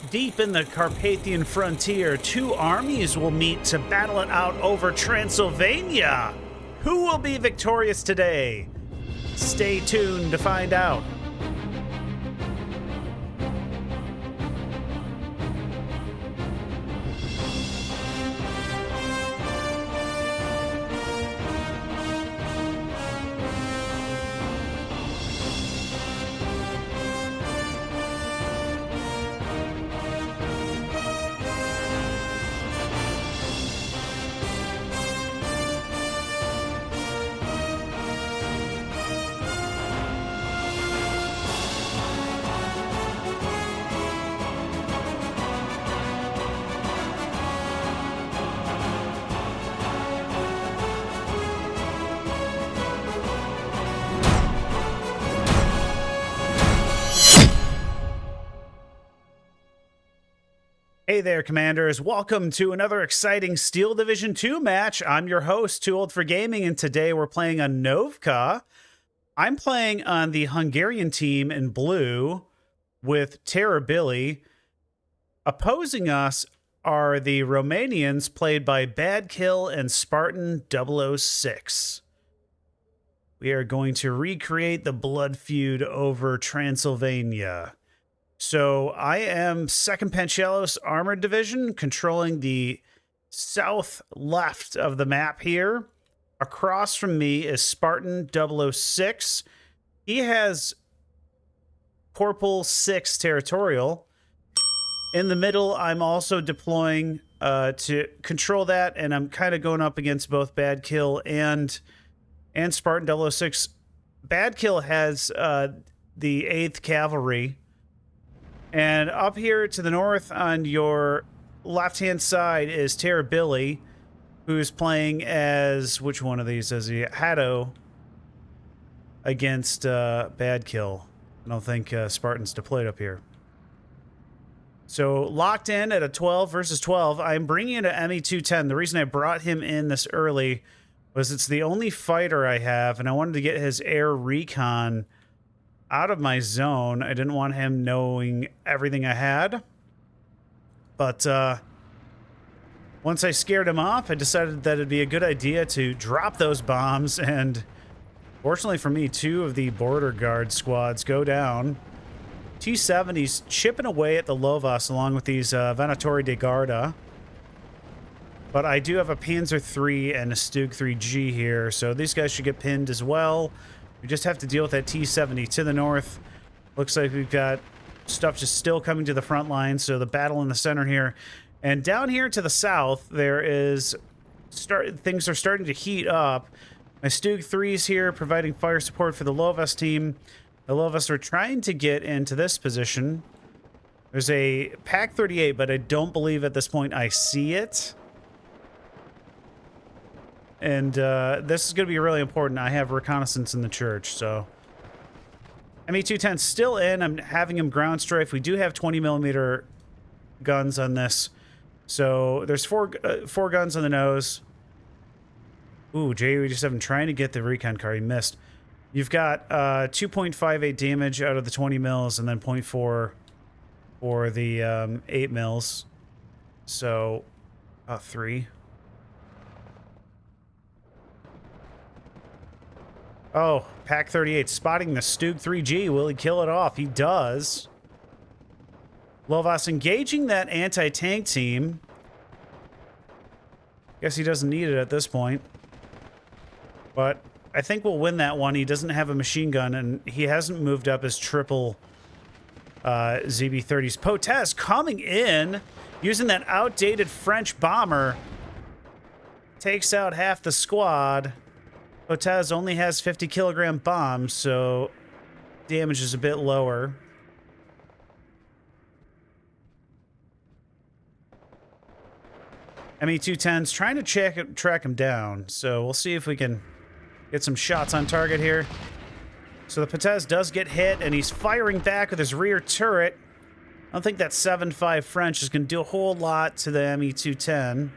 Deep in the Carpathian frontier, two armies will meet to battle it out over Transylvania. Who will be victorious today? Stay tuned to find out. Hey there, Commanders. Welcome to another exciting Steel Division 2 match. I'm your host, Too Old for Gaming, and today we're playing on Novka. I'm playing on the Hungarian team in blue with Turda. Opposing us are the Romanians, played by Badkill and Spartan 006. We are going to recreate the blood feud over Transylvania. So I am 2nd Panchelos Armored Division, controlling the south left of the map here. Across from me is Spartan 006. He has Corporal 6 Territorial. In the middle, I'm also deploying to control that, and I'm kind of going up against both Badkill and Spartan 006. Badkill has the 8th Cavalry. And up here to the north on your left-hand side is Turda, who's playing as, which one of these is he? Haddo against Badkill. I don't think Spartan's deployed up here. So locked in at a 12 versus 12. I'm bringing in an ME-210. The reason I brought him in this early was it's the only fighter I have, and I wanted to get his air recon out of my zone. I didn't want him knowing everything I had. But once I scared him off, I decided that it'd be a good idea to drop those bombs. And fortunately for me, 2 of the border guard squads go down. T-70's chipping away at the Lovas along with these Venatori de Garda. But I do have a Panzer III and a Stug 3G here, so these guys should get pinned as well. We just have to deal with that T-70 to the north. Looks like we've got stuff just still coming to the front line, so the battle in the center here. And down here to the south, there is... things are starting to heat up. My Stug 3's here, providing fire support for the Lovas team. The Lovas are trying to get into this position. There's a Pack 38, but I don't believe at this point I see it. And this is going to be really important. I have reconnaissance in the church, so... ME-210 still in. I'm having him ground strafe. We do have 20mm guns on this. So there's four guns on the nose. Ooh, JU-87 trying to get the recon car. He missed. You've got 2.58 damage out of the 20 mils and then 0.4 for the 8 mils. So, 3. Oh, Pack 38 spotting the Stug 3G. Will he kill it off? He does. Lovas engaging that anti-tank team. Guess he doesn't need it at this point. But I think we'll win that one. He doesn't have a machine gun, and he hasn't moved up his triple ZB-30s. Potez coming in, using that outdated French bomber. Takes out half the squad. Potez only has 50 kilogram bombs, so damage is a bit lower. ME-210's trying to track him down, so we'll see if we can get some shots on target here. So the Potez does get hit, and he's firing back with his rear turret. I don't think that 7.5 French is going to do a whole lot to the ME-210.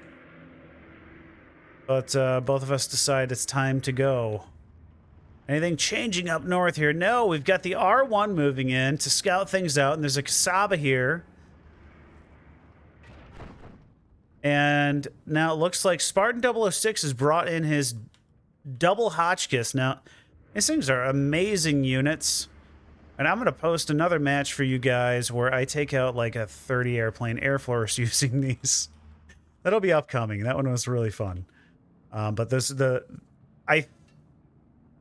But both of us decide it's time to go. Anything changing up north here? No, we've got the R1 moving in to scout things out, and there's a Kasaba here. And now it looks like Spartan 006 has brought in his double Hotchkiss. Now, these things are amazing units. And I'm going to post another match for you guys where I take out like a 30 airplane Air Force using these. That'll be upcoming. That one was really fun. But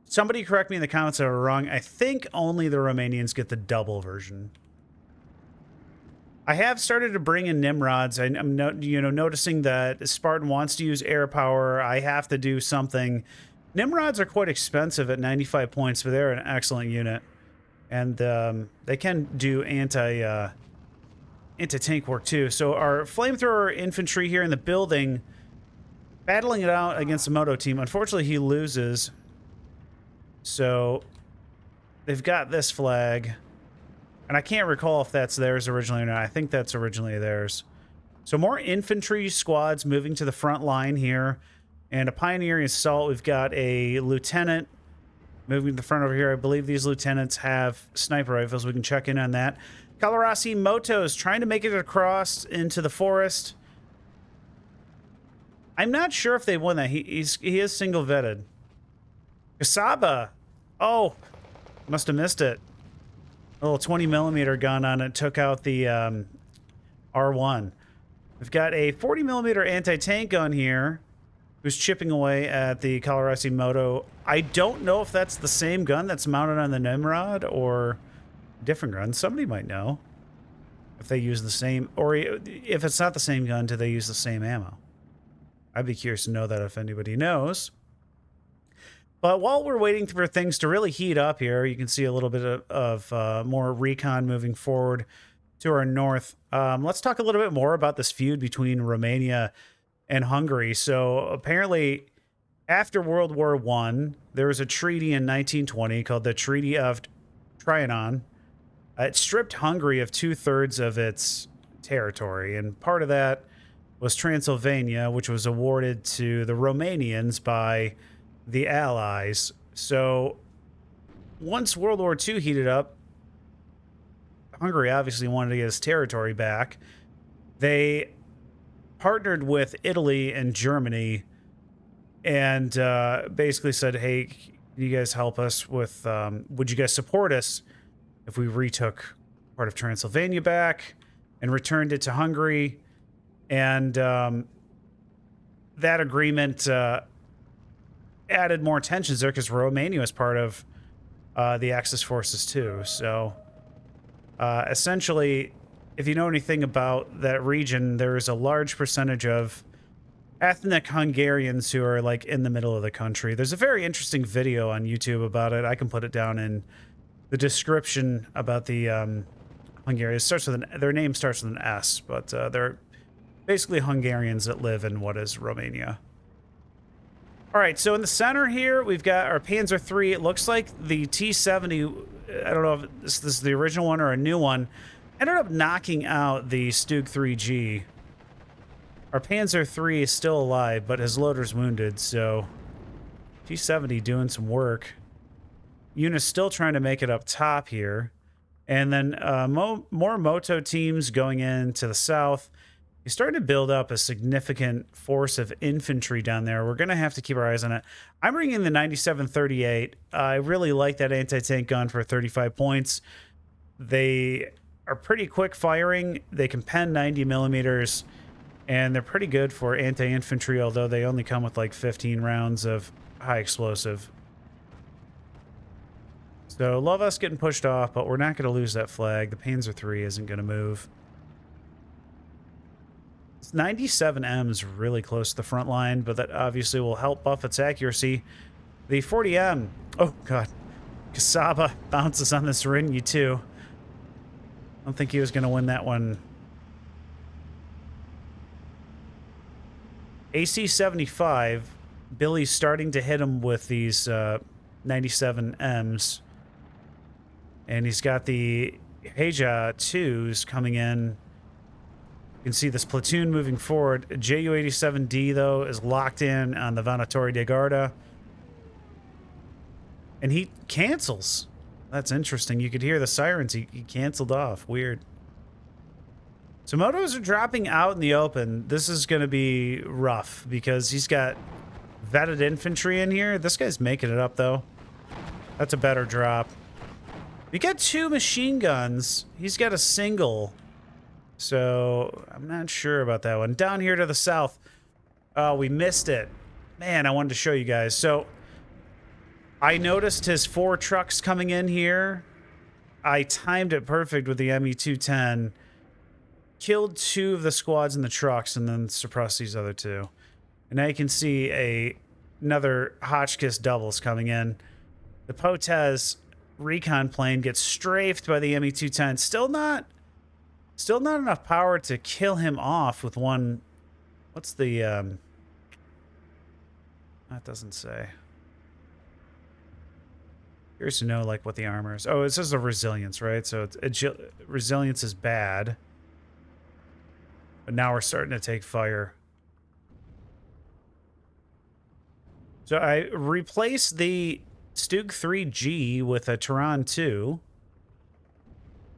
somebody correct me in the comments if I'm wrong. I think only the Romanians get the double version. I have started to bring in Nimrods. I'm noticing that Spartan wants to use air power. I have to do something. Nimrods are quite expensive at 95 points, but they're an excellent unit. And they can do anti-tank work too. So our flamethrower infantry here in the building, battling it out against the Moto team. Unfortunately, he loses. So they've got this flag. And I can't recall if that's theirs originally or not. I think that's originally theirs. So more infantry squads moving to the front line here. And a pioneering assault. We've got a lieutenant moving to the front over here. I believe these lieutenants have sniper rifles. We can check in on that. Kalarasi Motos trying to make it across into the forest. I'm not sure if they won that. He is single vetted. Kasaba. Oh, must have missed it. A little 20mm gun on it took out the R1. We've got a 40mm anti-tank gun here who's chipping away at the Kalarasi Moto. I don't know if that's the same gun that's mounted on the Nimrod or a different gun. Somebody might know if they use the same, or if it's not the same gun, do they use the same ammo? I'd be curious to know that if anybody knows. But while we're waiting for things to really heat up here, you can see a little bit of more recon moving forward to our north. Let's talk a little bit more about this feud between Romania and Hungary. So apparently, after World War I, there was a treaty in 1920 called the Treaty of Trianon. It stripped Hungary of 2/3 of its territory, and part of that was Transylvania, which was awarded to the Romanians by the Allies. So once World War II heated up, Hungary obviously wanted to get its territory back. They partnered with Italy and Germany and basically said, hey, can you guys help us with, would you guys support us if we retook part of Transylvania back and returned it to Hungary? And that agreement added more tensions there because Romania was part of the Axis forces too. So essentially, if you know anything about that region, there is a large percentage of ethnic Hungarians who are like in the middle of the country. There's a very interesting video on YouTube about it. I can put it down in the description about the Hungarians. Starts with their name starts with an S, but they're basically Hungarians that live in what is Romania. All right, so in the center here, we've got our Panzer III. It looks like the T-70, I don't know if this is the original one or a new one, ended up knocking out the Stug 3G. Our Panzer III is still alive, but his loader's wounded, so T-70 doing some work. Unit's still trying to make it up top here. And then more Moto teams going in to the south. He's starting to build up a significant force of infantry down there. We're going to have to keep our eyes on it. I'm bringing the 9738. I really like that anti-tank gun for 35 points. They are pretty quick firing. They can pen 90mm, and they're pretty good for anti-infantry, although they only come with like 15 rounds of high explosive. So love us getting pushed off, but we're not going to lose that flag. The Panzer III isn't going to move. 97M's really close to the front line, but that obviously will help buff its accuracy. The 40M, oh god, Kasaba bounces on this Rinyu too. I don't think he was going to win that one. AC-75, Billy's starting to hit him with these 97Ms. And he's got the Heja 2s coming in. You can see this platoon moving forward. Ju-87D, though, is locked in on the Venatori de Garda. And he cancels. That's interesting. You could hear the sirens. He canceled off. Weird. So motos are dropping out in the open. This is going to be rough because he's got vetted infantry in here. This guy's making it up, though. That's a better drop. We got 2 machine guns. He's got a single. So I'm not sure about that one. Down here to the south. Oh, we missed it. Man, I wanted to show you guys. So I noticed his 4 trucks coming in here. I timed it perfect with the ME210. Killed 2 of the squads in the trucks and then suppressed these other 2. And now you can see another Hotchkiss doubles coming in. The Potez recon plane gets strafed by the ME210. Still not enough power to kill him off with one. What's the that doesn't say. Curious to know like what the armor is. Oh, it says the resilience, right? So resilience is bad. But now we're starting to take fire. So I replaced the Stug 3G with a Tehran 2.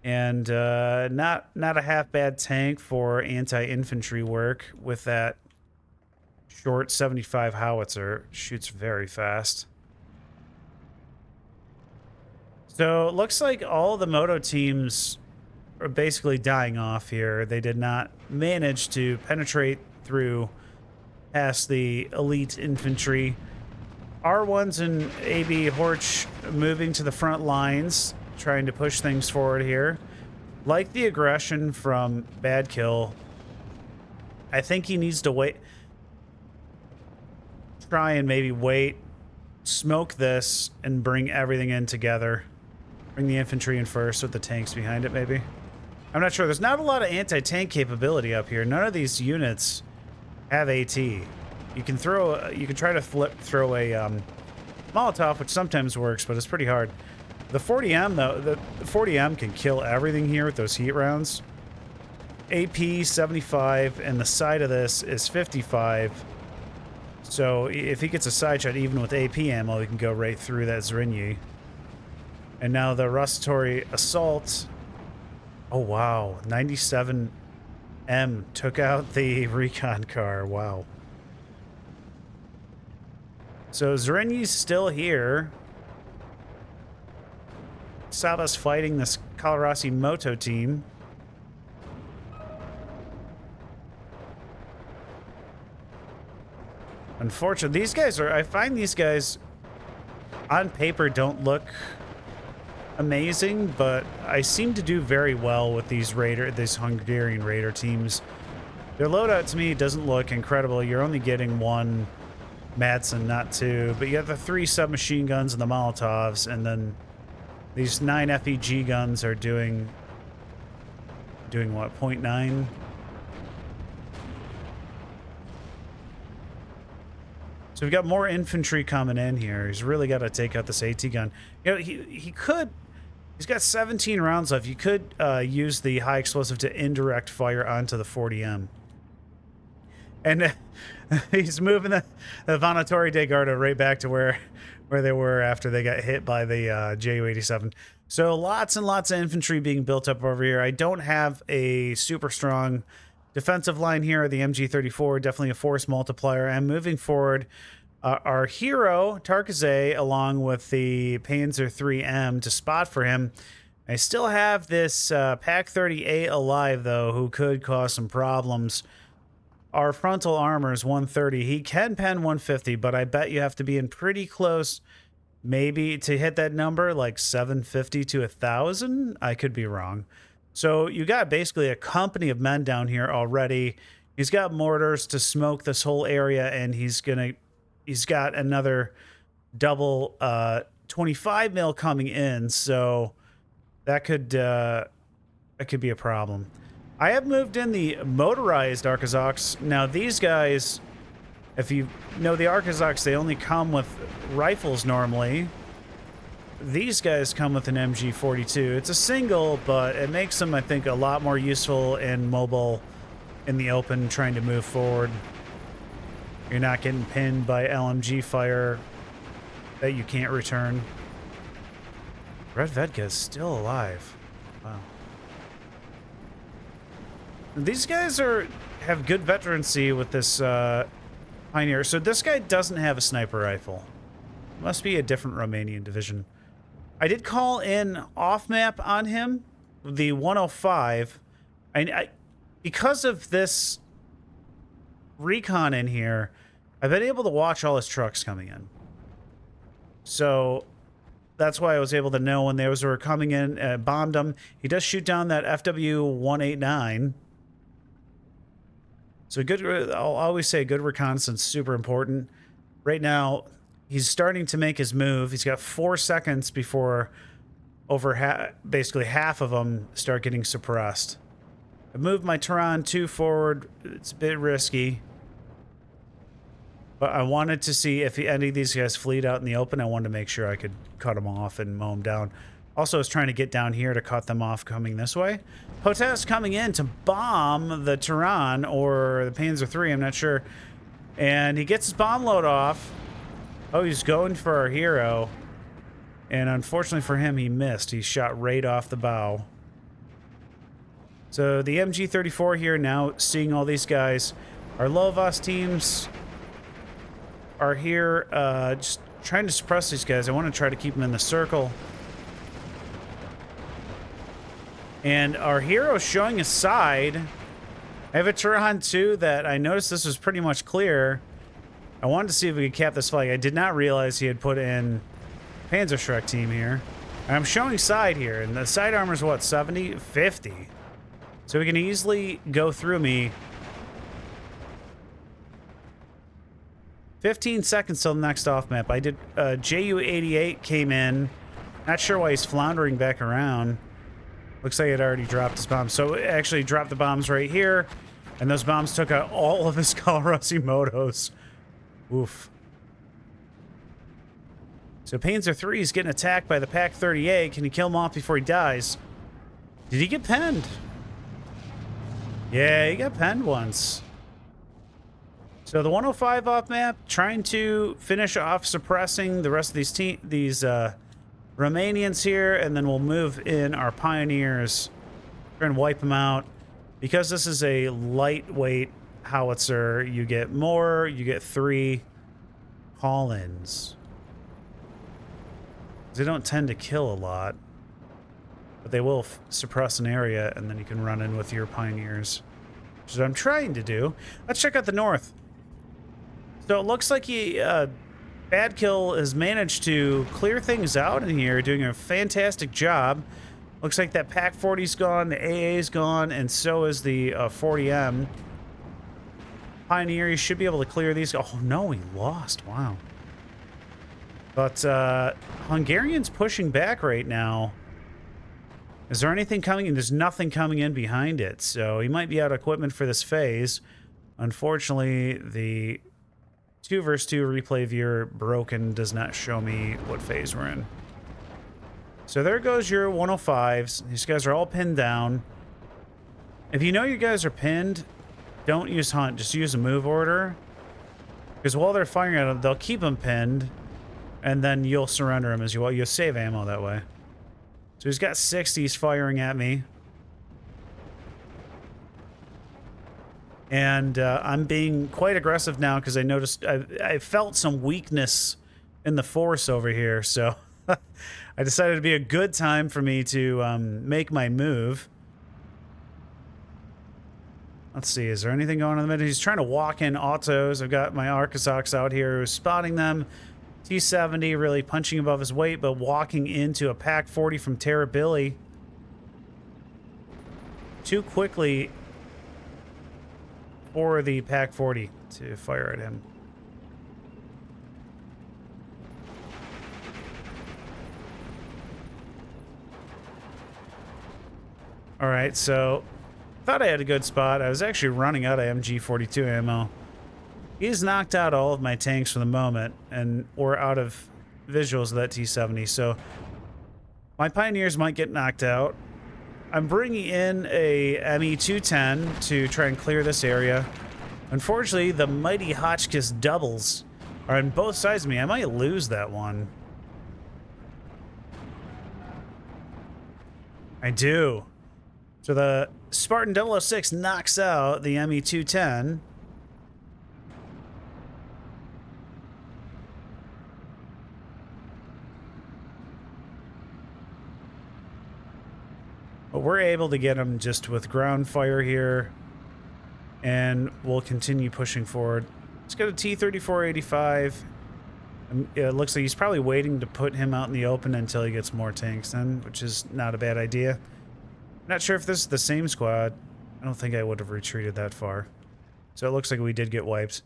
And not a half bad tank for anti-infantry work with that short 75 howitzer. Shoots very fast. So it looks like all the moto teams are basically dying off here. They did not manage to penetrate through past the elite infantry. R1s and AB Horch moving to the front lines, trying to push things forward here. Like the aggression from Bad Kill. I think he needs to wait. Try and maybe wait, smoke this, and bring everything in together. Bring the infantry in first with the tanks behind it, maybe. I'm not sure. There's not a lot of anti-tank capability up here. None of these units have AT. You can try to throw a Molotov, which sometimes works, but it's pretty hard. The 40M though, the 40M can kill everything here with those heat rounds. AP 75, and the side of this is 55. So if he gets a side shot, even with AP ammo, he can go right through that Zrinyi. And now the Rustatory Assault. Oh wow, 97M took out the recon car. Wow. So Zrinyi's still here. Saba's fighting this Colorasi Moto team. Unfortunately, these guys are... I find these guys on paper don't look amazing, but I seem to do very well with these Hungarian Raider teams. Their loadout to me doesn't look incredible. You're only getting 1 Madsen, not 2, but you have the 3 submachine guns and the Molotovs, and then these 9 FEG guns are doing what, 0.9? So we've got more infantry coming in here. He's really got to take out this AT gun. You know, he's got 17 rounds left. You could use the high explosive to indirect fire onto the 40M. And he's moving the Vanatori de Garda right back to where they were after they got hit by the Ju-87. So lots and lots of infantry being built up over here. I don't have a super strong defensive line here. The MG34, definitely a force multiplier. And moving forward, our hero, Tarkaze, along with the Panzer 3M to spot for him. I still have this Pak 30A alive, though, who could cause some problems. Our frontal armor is 130. He can pen 150, but I bet you have to be in pretty close, maybe to hit that number, like 750 to 1,000. I could be wrong. So you got basically a company of men down here already. He's got mortars to smoke this whole area, and he's got another double 25 mil coming in. So that could be a problem. I have moved in the motorized Arkazoks. Now these guys, if you know the Arkazoks, they only come with rifles normally. These guys come with an MG42. It's a single, but it makes them, I think, a lot more useful and mobile in the open trying to move forward. You're not getting pinned by LMG fire that you can't return. Red Vedka is still alive. Wow. These guys have good veterancy with this Pioneer. So this guy doesn't have a sniper rifle. Must be a different Romanian division. I did call in off map on him, the 105. Because of this recon in here, I've been able to watch all his trucks coming in. So that's why I was able to know when those were coming in, bombed them. He does shoot down that FW-189. So good, I'll always say good reconnaissance, super important. Right now, he's starting to make his move. He's got 4 seconds before basically half of them start getting suppressed. I moved my Turan 2 forward. It's a bit risky. But I wanted to see if any of these guys fleed out in the open. I wanted to make sure I could cut them off and mow them down. Also, I was trying to get down here to cut them off coming this way. Potas coming in to bomb the Turan or the Panzer III, I'm not sure. And he gets his bomb load off. Oh, he's going for our hero. And unfortunately for him, he missed. He shot right off the bow. So the MG-34 here now seeing all these guys. Our Lovos teams are here just trying to suppress these guys. I want to try to keep them in the circle. And our hero showing a side. I have a Turan 2 that I noticed this was pretty much clear. I wanted to see if we could cap this flag. I did not realize he had put in Panzerschreck team here. And I'm showing side here, and the side armor is what, 70? 50. So he can easily go through me. 15 seconds till the next off map. I did JU-88 came in. Not sure why he's floundering back around. Looks like it already dropped his bombs. So it actually dropped the bombs right here. And those bombs took out all of his Kalrossi-Motos. Oof. So Panzer III is getting attacked by the Pak-38. Can he kill him off before he dies? Did he get penned? Yeah, he got penned once. So the 105 off map, trying to finish off suppressing the rest of these Romanians here, and then we'll move in our Pioneers. Try and wipe them out. Because this is a lightweight howitzer, you get 3 call-ins. They don't tend to kill a lot, but they will suppress an area, and then you can run in with your Pioneers, which is what I'm trying to do. Let's check out the north. So it looks like Bad Kill has managed to clear things out in here, doing a fantastic job. Looks like that Pak 40's gone, the AA's gone, and so is the 40M. Pioneer, you should be able to clear these. Oh no, he lost. Wow. But Hungarian's pushing back right now. Is there anything coming in? There's nothing coming in behind it, so he might be out of equipment for this phase. Unfortunately, the 2 versus 2 replay viewer broken does not show me what phase we're in. So there goes your 105s. These guys are all pinned down. If you know your guys are pinned, don't use hunt. Just use a move order. Because while they're firing at them, they'll keep them pinned. And then you'll surrender them as you will. You'll save ammo that way. So he's got 60s firing at me. And I'm being quite aggressive now because I noticed I felt some weakness in the force over here. So I decided it'd be a good time for me to make my move. Let's see, is there anything going on in the middle? He's trying to walk in autos. I've got my Arkazoks out here who's spotting them. T-70 really punching above his weight, but walking into a Pak 40 from Terra Billy. Too quickly for the Pak 40 to fire at him. All right, so thought I had a good spot. I was actually running out of MG42 ammo. He's knocked out all of my tanks for the moment, and we're out of visuals of that T-70, so my Pioneers might get knocked out. I'm bringing in a ME-210 to try and clear this area. Unfortunately, the mighty Hotchkiss doubles are on both sides of me. I might lose that one. I do. So the Spartan 006 knocks out the ME-210. But we're able to get him just with ground fire here. And we'll continue pushing forward. He's got a T-34-85. It looks like he's probably waiting to put him out in the open until he gets more tanks in, which is not a bad idea. Not sure if this is the same squad. I don't think I would have retreated that far. So it looks like we did get wiped.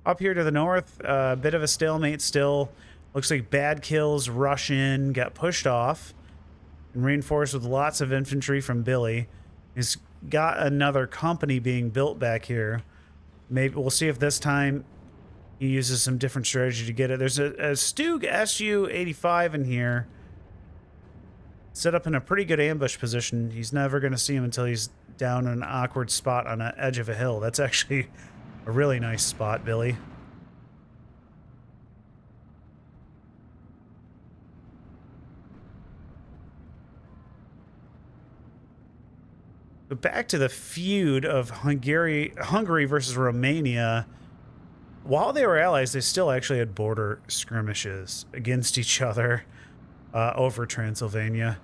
Up here to the north, a bit of a stalemate still. Looks like bad kills, rush in, got pushed off. And reinforced with lots of infantry from Billy. He's got another company being built back here. Maybe we'll see if this time he uses some different strategy to get it. There's a Stug Su-85 in here. Set up in a pretty good ambush position. He's never going to see him until he's down in an awkward spot on the edge of a hill. That's actually a really nice spot, Billy. But back to the feud of Hungary versus Romania. While they were allies, they still actually had border skirmishes against each other over Transylvania.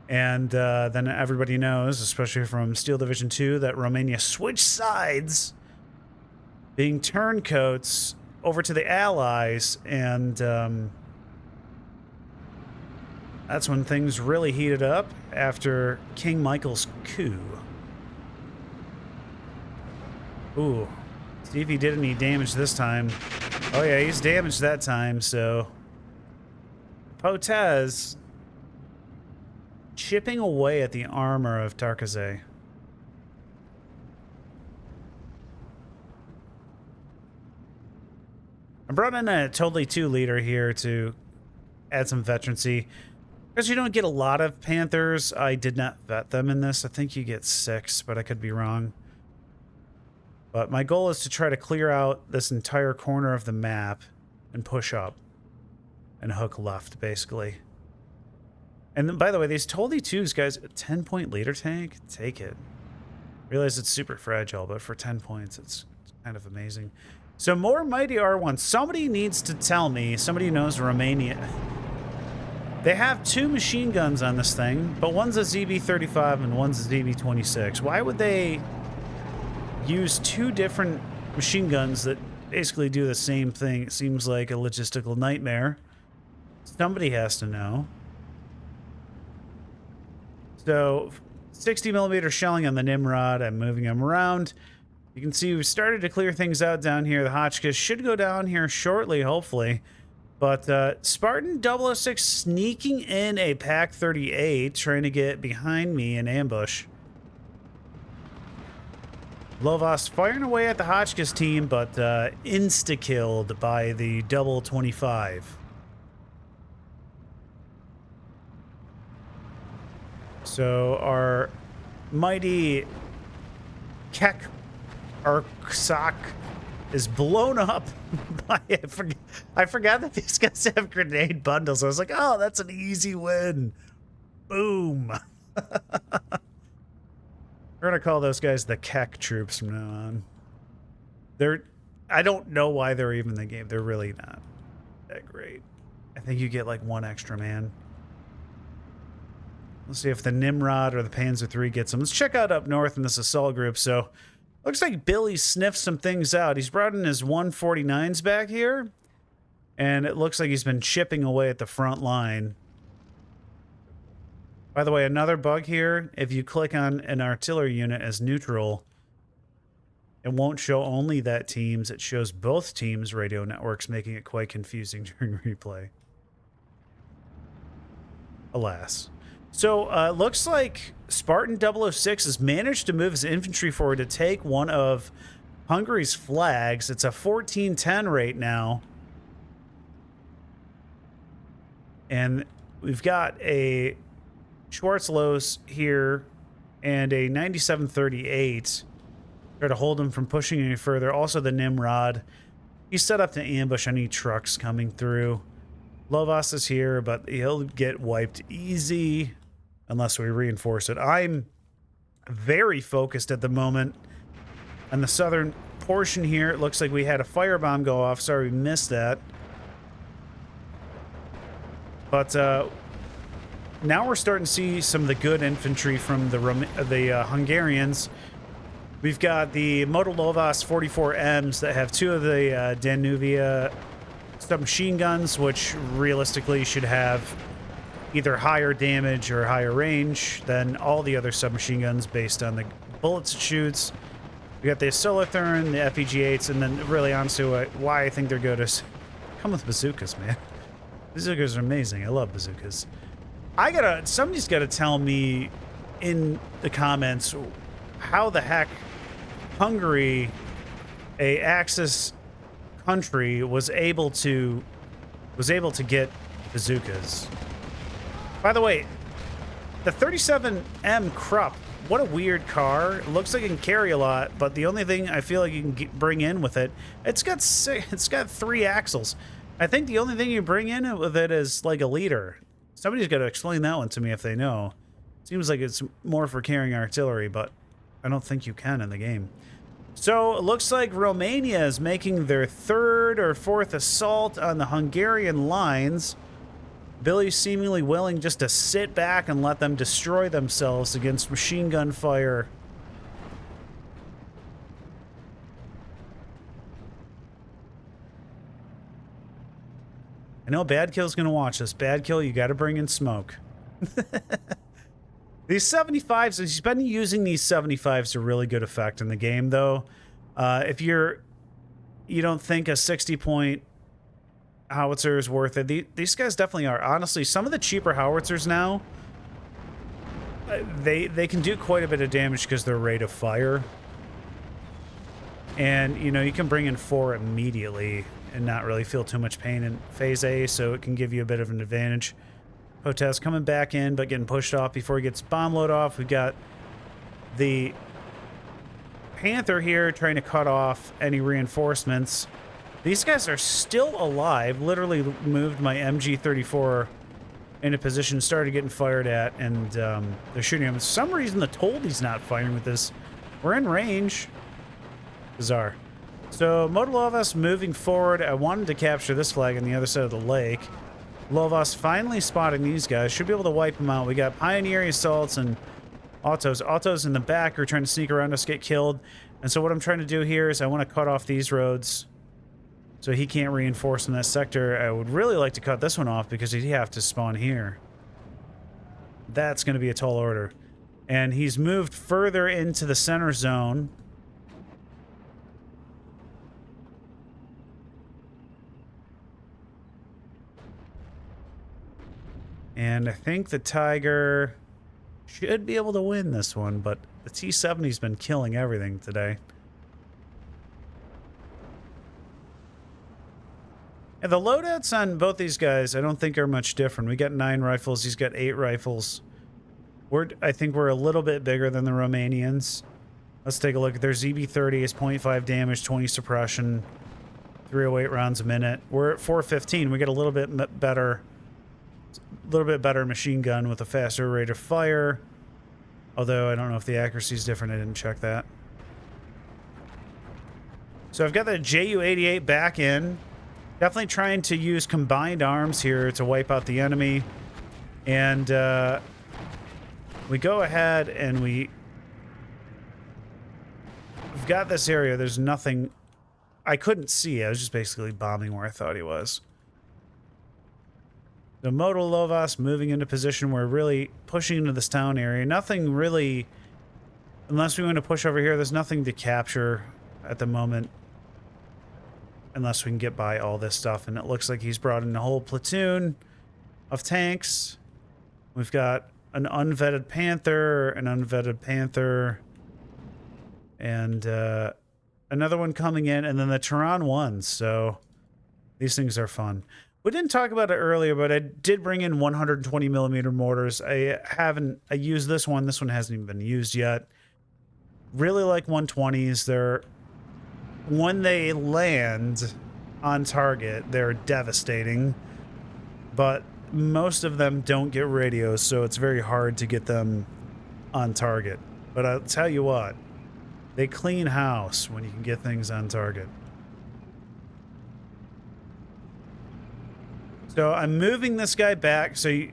And then everybody knows, especially from Steel Division 2, that Romania switched sides, being turncoats over to the Allies, and that's when things really heated up after King Michael's coup. Ooh. See if he did any damage this time. Oh yeah, he's damaged that time, so... Potez chipping away at the armor of Tarkaze. I brought in a totally 2 leader here to add some veterancy. Because you don't get a lot of Panthers, I did not vet them in this. I think you get 6, but I could be wrong. But my goal is to try to clear out this entire corner of the map and push up and hook left, basically. And then, by the way, these totally 2s, guys, a 10-point leader tank, take it. Realize it's super fragile, but for 10 points, it's kind of amazing. So more Mighty R1. Somebody needs to tell me, somebody who knows Romania. They have 2 machine guns on this thing, but one's a ZB-35 and one's a ZB-26. Why would they use 2 different machine guns that basically do the same thing? It seems like a logistical nightmare. Somebody has to know. So, 60mm shelling on the Nimrod. I'm moving them around. You can see we've started to clear things out down here. The Hotchkiss should go down here shortly, hopefully. But Spartan 006 sneaking in a Pack 38, trying to get behind me in ambush. Lovas firing away at the Hotchkiss team, but insta-killed by the double 25. So our mighty Kek Arksak is blown up by, I forgot that these guys have grenade bundles. I was like, oh, that's an easy win. Boom. We're gonna call those guys the Kek troops from now on. I don't know why they're even in the game. They're really not that great. I think you get like 1 extra man. Let's see if the Nimrod or the Panzer III gets them. Let's check out up north in this assault group. So, looks like Billy sniffed some things out. He's brought in his 149s back here. And it looks like he's been chipping away at the front line. By the way, another bug here. If you click on an artillery unit as neutral, it won't show only that team's. It shows both teams' radio networks, making it quite confusing during replay. Alas. So, looks like Spartan 006 has managed to move his infantry forward to take one of Hungary's flags. It's a 1410 rate now. And we've got a Schwarzlos here and a 9738. Try to hold him from pushing any further. Also the Nimrod. He's set up to ambush any trucks coming through. Lovas is here, but he'll get wiped easy unless we reinforce it. I'm very focused at the moment. On the southern portion here, it looks like we had a firebomb go off. Sorry, we missed that. But now we're starting to see some of the good infantry from the Hungarians. We've got the Motolovas 44Ms that have two of the Danuvia submachine guns, which realistically should have either higher damage or higher range than all the other submachine guns based on the bullets it shoots. We got the Solitherm, the FEG-8s, and then really honestly why I think they're good is come with bazookas, man. Bazookas are amazing. I love bazookas. Somebody's gotta tell me in the comments how the heck Hungary, a Axis country, was able to get bazookas. By the way, the 37M Krupp, what a weird car. It looks like it can carry a lot, but the only thing I feel like you can bring in with it, it's got 3 axles. I think the only thing you bring in with it is like a leader. Somebody's got to explain that one to me if they know. Seems like it's more for carrying artillery, but I don't think you can in the game. So it looks like Romania is making their 3rd or 4th assault on the Hungarian lines. Billy's seemingly willing just to sit back and let them destroy themselves against machine gun fire. I know Bad Kill's gonna watch this. Bad Kill, you gotta bring in smoke. These 75s, he's been using these 75s to really good effect in the game, though. If you don't think a 60-point howitzer is worth it, these guys definitely are. Honestly, some of the cheaper howitzers now, they can do quite a bit of damage because their rate of fire. And, you know, you can bring in 4 immediately and not really feel too much pain in Phase A, so it can give you a bit of an advantage. Potez coming back in, but getting pushed off before he gets bomb load off. We've got the Panther here trying to cut off any reinforcements. These guys are still alive. Literally moved my MG34 into position, started getting fired at, and they're shooting him. For some reason, the Toldy's not firing with this. We're in range. Bizarre. So, Motolovas moving forward. I wanted to capture this flag on the other side of the lake. Lovas finally spotting these guys. Should be able to wipe them out. We got pioneering assaults and autos. Autos in the back are trying to sneak around us, get killed. And so what I'm trying to do here is I want to cut off these roads so he can't reinforce in that sector. I would really like to cut this one off because he'd have to spawn here. That's going to be a tall order. And he's moved further into the center zone. And I think the Tiger should be able to win this one, but the T-70's been killing everything today. And the loadouts on both these guys I don't think are much different. We got 9 rifles, he's got 8 rifles. I think we're a little bit bigger than the Romanians. Let's take a look. Their ZB-30 is 0.5 damage, 20 suppression, 308 rounds a minute. We're at 415. We get a little bit better machine gun with a faster rate of fire. Although I don't know if the accuracy is different. I didn't check that. So I've got the Ju-88 back in. Definitely trying to use combined arms here to wipe out the enemy. And we go ahead and we've got this area. There's nothing I couldn't see. I was just basically bombing where I thought he was. The Motolovas moving into position. We're really pushing into this town area. Nothing really, unless we want to push over here, there's nothing to capture at the moment. Unless we can get by all this stuff. And it looks like he's brought in a whole platoon of tanks. We've got an unvetted Panther, and another one coming in, and then the Tehran ones. So these things are fun. We didn't talk about it earlier, but I did bring in 120 millimeter mortars. I used this one. This one hasn't even been used yet. Really like 120s. When they land on target, they're devastating, but most of them don't get radios, so it's very hard to get them on target. But I'll tell you what, they clean house when you can get things on target. So I'm moving this guy back. So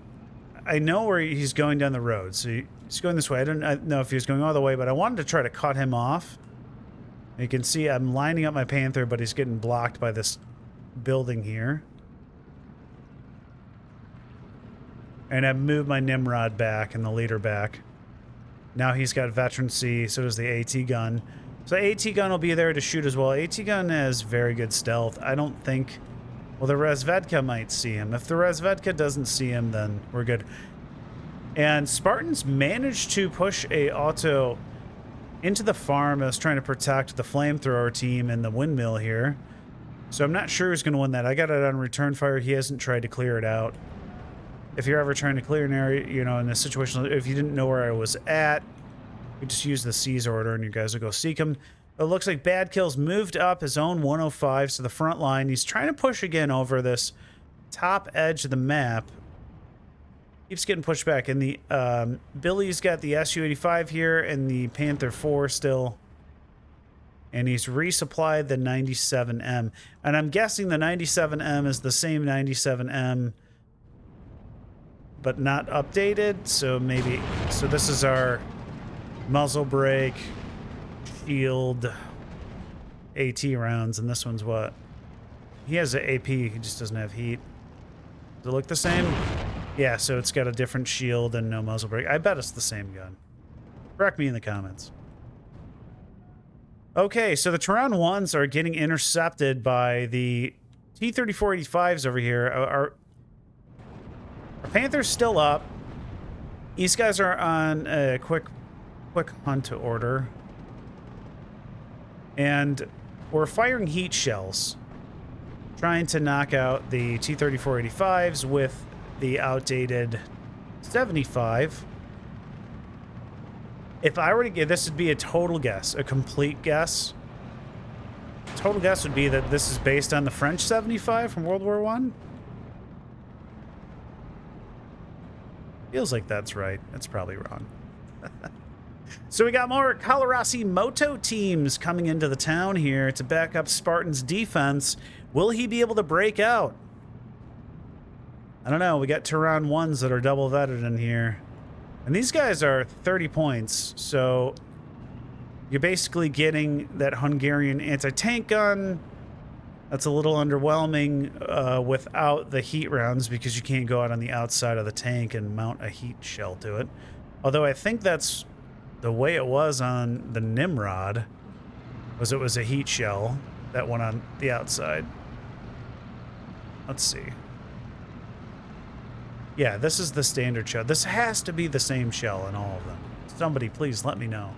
I know where he's going down the road. So he's going this way. I don't know if he's going all the way, but I wanted to try to cut him off. You can see I'm lining up my Panther, but he's getting blocked by this building here. And I've moved my Nimrod back and the leader back. Now he's got veterancy, so does the AT gun. So AT gun will be there to shoot as well. AT gun has very good stealth. I don't think... Well, the Razvedka might see him. If the Razvedka doesn't see him, then we're good. And Spartans managed to push a auto into the farm that was trying to protect the flamethrower team and the windmill here. So I'm not sure who's going to win that. I got it on return fire. He hasn't tried to clear it out. If you're ever trying to clear an area, you know, in a situation, if you didn't know where I was at, you just use the seize order and you guys will go seek him. It looks like Bad Kill's moved up his own 105 to the front line. He's trying to push again over this top edge of the map. Keeps getting pushed back. And the Billy's got the Su-85 here and the Panther 4 still. And he's resupplied the 97M. And I'm guessing the 97M is the same 97M, but not updated. So maybe... So this is our muzzle brake... shield AT rounds, and this one's what? He has an AP, he just doesn't have heat. Does it look the same? Yeah, so it's got a different shield and no muzzle brake. I bet it's the same gun. Correct me in the comments. Okay, so the Turan 1s are getting intercepted by the T-3485s over here. Our Panther's still up. These guys are on a quick hunt order. And we're firing heat shells, trying to knock out the T-3485s with the outdated 75. If I were to get, this would be a total guess, a complete guess. Total guess would be that this is based on the French 75 from World War I. Feels like that's right. That's probably wrong. So we got more Kalarasi Moto teams coming into the town here to back up Spartan's defense. Will he be able to break out? I don't know. We got Turan 1s that are double vetted in here. And these guys are 30 points. So you're basically getting that Hungarian anti-tank gun. That's a little underwhelming without the heat rounds because you can't go out on the outside of the tank and mount a heat shell to it. Although I think that's... the way it was on the Nimrod was it was a heat shell that went on the outside. Let's see. Yeah, this is the standard shell. This has to be the same shell in all of them. Somebody please let me know.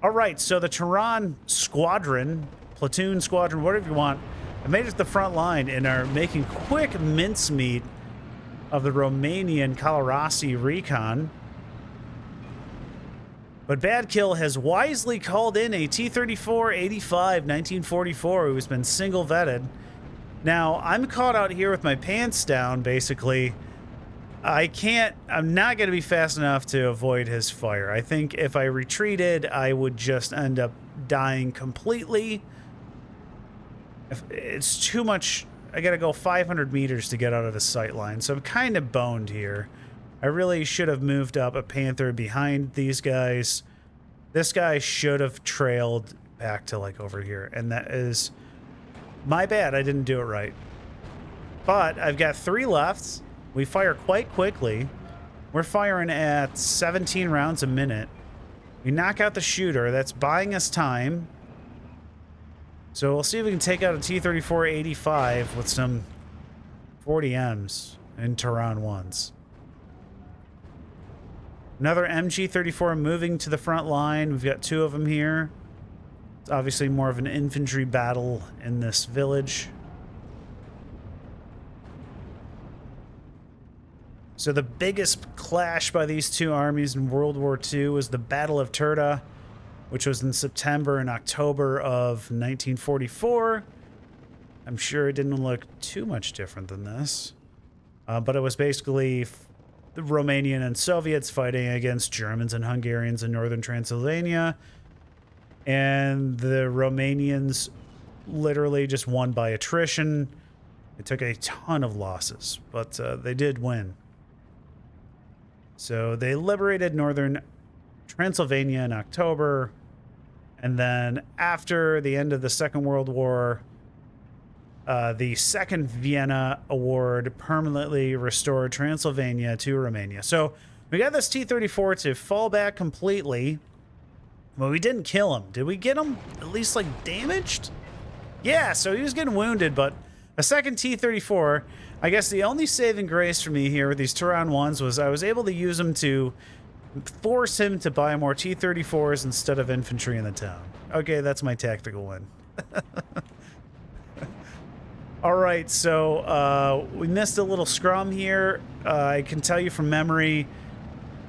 All right, so the Turan squadron, platoon squadron, whatever you want, have made it to the front line and are making quick mincemeat of the Romanian Kalarasi recon. But Bad Kill has wisely called in a T-34-85 1944 who's been single vetted. Now, I'm caught out here with my pants down, basically. I'm not going to be fast enough to avoid his fire. I think if I retreated, I would just end up dying completely. It's too much. I got to go 500 meters to get out of his sight line, so I'm kind of boned here. I really should have moved up a Panther behind these guys. This guy should have trailed back to like over here. And that is my bad. I didn't do it right. But I've got 3 left. We fire quite quickly. We're firing at 17 rounds a minute. We knock out the shooter. That's buying us time. So we'll see if we can take out a T-34-85 with some 40Ms and Turan 1s. Another MG-34 moving to the front line. We've got 2 of them here. It's obviously more of an infantry battle in this village. So the biggest clash by these 2 armies in World War II was the Battle of Turda, which was in September and October of 1944. I'm sure it didn't look too much different than this. But it was basically the Romanian and Soviets fighting against Germans and Hungarians in northern Transylvania. And the Romanians literally just won by attrition. It took a ton of losses, but they did win. So they liberated northern Transylvania in October. And then after the end of the Second World War, the Second Vienna Award permanently restored Transylvania to Romania. So we got this T-34 to fall back completely, but we didn't kill him. Did we get him at least, like, damaged? Yeah, so he was getting wounded, but a second T-34. I guess the only saving grace for me here with these Turan 1s was I was able to use them to force him to buy more T-34s instead of infantry in the town. Okay, that's my tactical win. All right, so we missed a little scrum here. I can tell you from memory,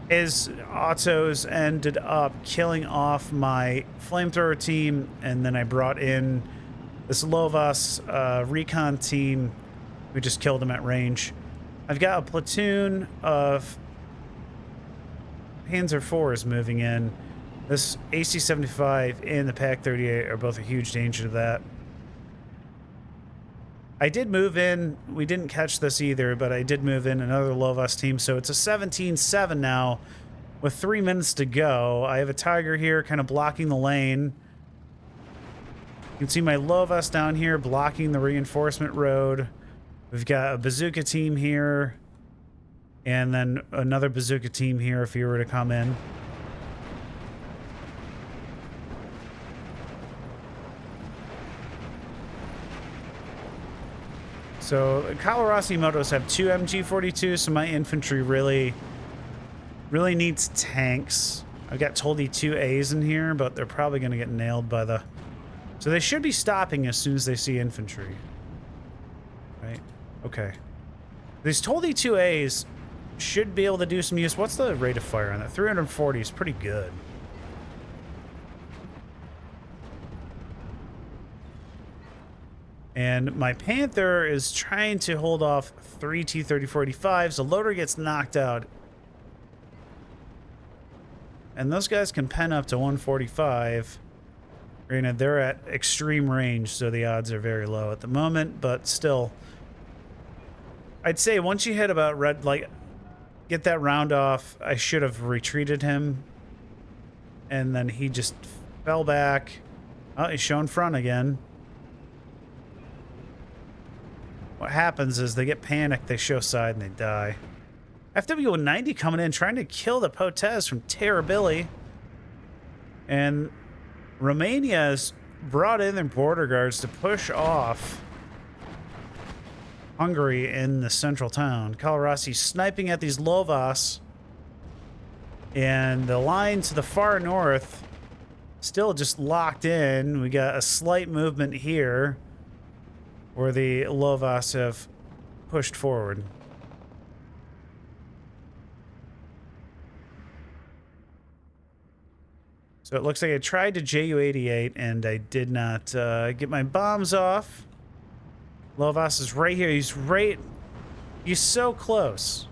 his autos ended up killing off my flamethrower team, and then I brought in this Lovas recon team. We just killed him at range. I've got a platoon of Panzer IVs moving in. This AC-75 and the PaK-38 are both a huge danger to that. I did move in. We didn't catch this either, but I did move in another Lovas team. So it's a 17-7 now with 3 minutes to go. I have a Tiger here kind of blocking the lane. You can see my Lovas down here blocking the reinforcement road. We've got a bazooka team here. And then another bazooka team here if you were to come in. So Kalorasi Motos have 2 MG42s, so my infantry really needs tanks. I've got Toldi 2As in here, but they're probably going to get nailed by the... So they should be stopping as soon as they see infantry. Right? Okay. These Toldi 2As should be able to do some use. What's the rate of fire on that? 340 is pretty good. And my Panther is trying to hold off 3 T-34-85s. The loader gets knocked out. And those guys can pen up to 145. Granted, they're at extreme range, so the odds are very low at the moment, but still. I'd say once you hit about red, like, get that round off, I should have retreated him. And then he just fell back. Oh, he's showing front again. What happens is they get panicked, they show side, and they die. FW-90 coming in, trying to kill the Potez from Terror Billy. And Romania's brought in their border guards to push off Hungary in the central town. Kalorasi's sniping at these Lovas. And the line to the far north still just locked in. We got a slight movement here where the Lovas have pushed forward. So it looks like I tried to JU-88 and I did not get my bombs off. Lovas is right here. He's so close.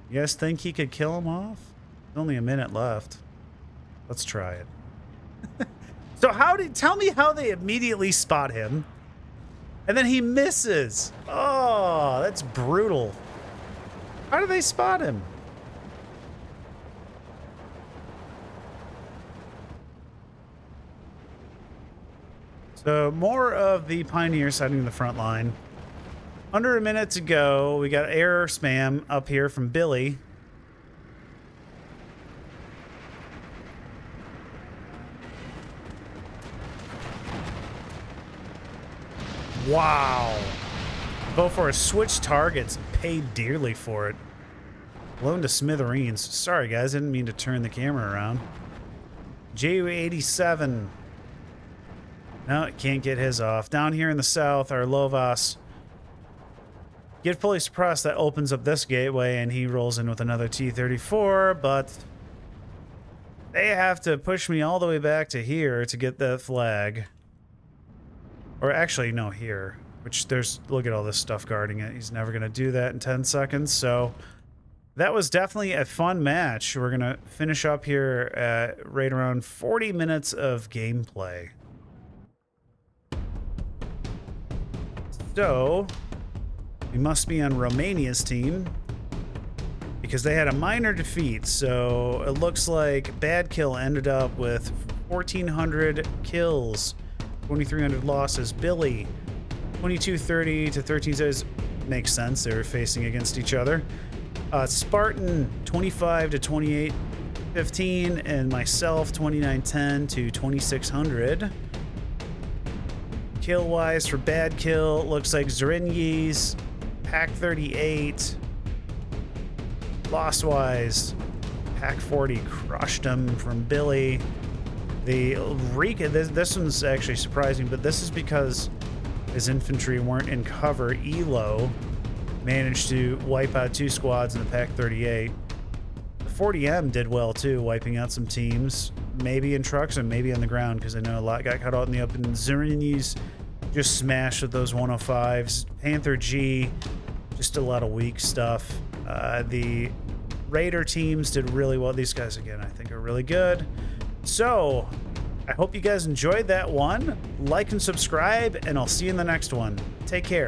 You guys think he could kill him off? There's only a minute left. Let's try it. So tell me how they immediately spot him. And then he misses. Oh, that's brutal. How do they spot him? So more of the Pioneers setting the front line. Under a minute to go. We got error spam up here from Billy. Wow. Beaufort switched targets and paid dearly for it. Blown to smithereens. Sorry, guys. I didn't mean to turn the camera around. JU-87. No, it can't get his off. Down here in the south, our Lovas get fully suppressed. That opens up this gateway, and he rolls in with another T-34, but they have to push me all the way back to here to get the flag. Or actually, no, here. which look at all this stuff guarding it. He's never going to do that in 10 seconds. So that was definitely a fun match. We're going to finish up here at right around 40 minutes of gameplay. So we must be on Romania's team because they had a minor defeat. So it looks like Bad Kill ended up with 1,400 kills, 2,300 losses. Billy, 2230 to 13 says makes sense. They were facing against each other. Spartan, 25 to 2815, and myself, 2910 to 2600. Kill wise for Bad Kill, looks like Zringi's, Pack 38. Loss wise, Pack 40 crushed him from Billy. The Rika, this one's actually surprising, but this is because his infantry weren't in cover. Elo managed to wipe out 2 squads in the Pack 38. The 40M did well too, wiping out some teams, maybe in trucks and maybe on the ground, because I know a lot got cut out in the open. Zerini's just smashed with those 105s. Panther G, just a lot of weak stuff. The Raider teams did really well. These guys, again, I think are really good. So I hope you guys enjoyed that one. Like and subscribe, and I'll see you in the next one. Take care.